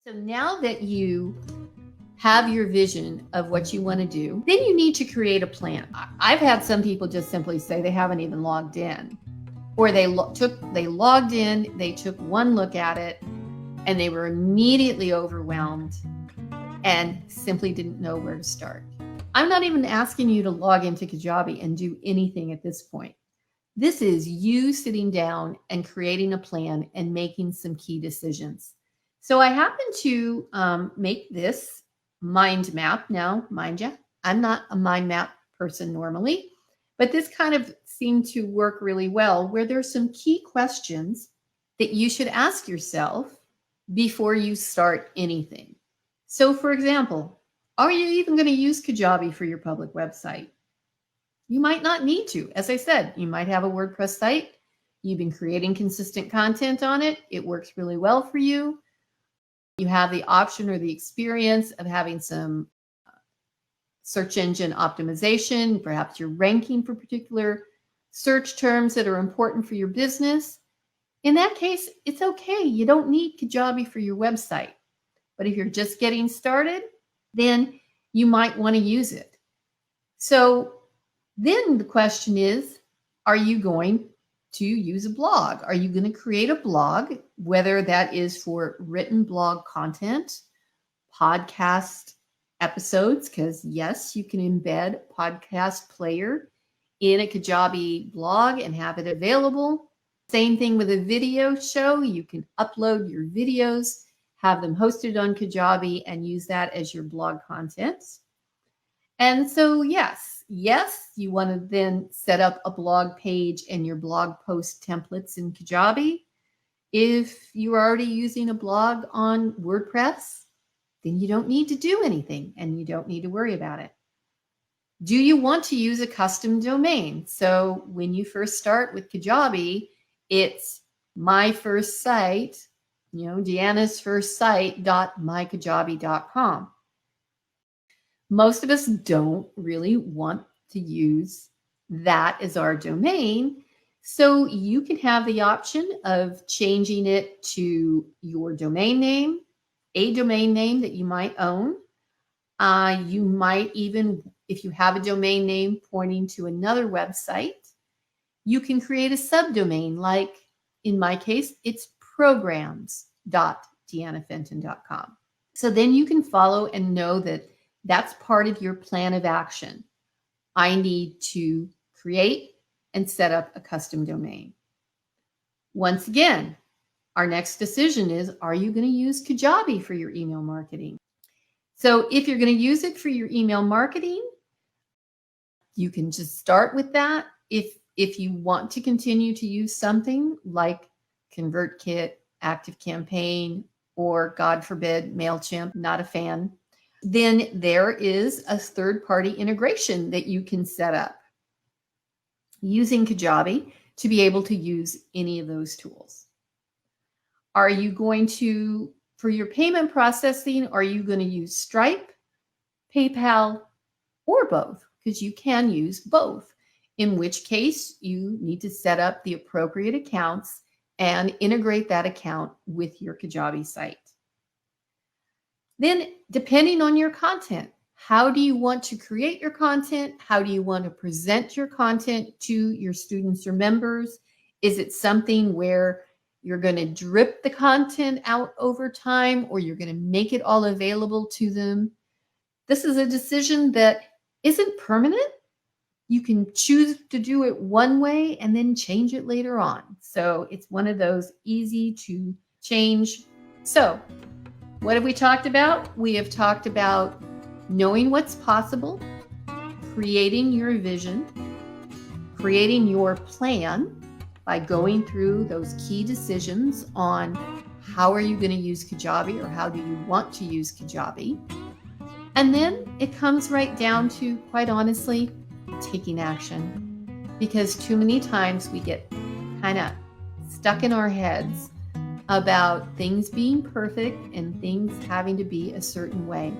So now that you have your vision of what you want to do, then you need to create a plan. I've had some people just simply say they haven't even logged in, or they logged in, they took one look at it, and they were immediately overwhelmed and simply didn't know where to start. I'm not even asking you to log into Kajabi and do anything at this point. This is you sitting down and creating a plan and making some key decisions. So I happen to make this mind map. Now, mind you, I'm not a mind map person normally, but this kind of seemed to work really well, where there's some key questions that you should ask yourself before you start anything. So for example, are you even going to use Kajabi for your public website? You might not need to. As I said, you might have a WordPress site. You've been creating consistent content on it. It works really well for you. You have the option or the experience of having some search engine optimization. Perhaps you're ranking for particular search terms that are important for your business. In that case, it's okay. You don't need Kajabi for your website. But if you're just getting started, then you might want to use it. So then the question is, are you going to use a blog? Are you going to create a blog, whether that is for written blog content, podcast episodes, because yes, you can embed podcast player in a Kajabi blog and have it available. Same thing with a video show. You can upload your videos, have them hosted on Kajabi, and use that as your blog content. And so, yes, you want to then set up a blog page and your blog post templates in Kajabi. If you're already using a blog on WordPress, then you don't need to do anything and you don't need to worry about it. Do you want to use a custom domain? So when you first start with Kajabi, it's my first site, Deanna's first site.mykajabi.com. Most of us don't really want to use that as our domain. So you can have the option of changing it to your domain name, a domain name that you might own. You might even, if you have a domain name pointing to another website, you can create a subdomain. Like in my case, it's programs.deannafenton.com. So then you can follow and know that that's part of your plan of action. I need to create and set up a custom domain. Once again, our next decision is, are you going to use Kajabi for your email marketing? So if you're going to use it for your email marketing, you can just start with that. If you want to continue to use something like ConvertKit, ActiveCampaign, or God forbid, MailChimp, not a fan, then there is a third-party integration that you can set up using Kajabi to be able to use any of those tools. Are you going to, for your payment processing, are you going to use Stripe, PayPal, or both? Because you can use both, in which case you need to set up the appropriate accounts and integrate that account with your Kajabi site. Then, depending on your content, how do you want to create your content? How do you want to present your content to your students or members? Is it something where you're going to drip the content out over time, or you're going to make it all available to them? This is a decision that isn't permanent. You can choose to do it one way and then change it later on. So it's one of those easy to change. So what have we talked about? We have talked about knowing what's possible, creating your vision, creating your plan by going through those key decisions on how are you going to use Kajabi, or how do you want to use Kajabi. And then it comes right down to, quite honestly, taking action. Because too many times we get kind of stuck in our heads about things being perfect and things having to be a certain way.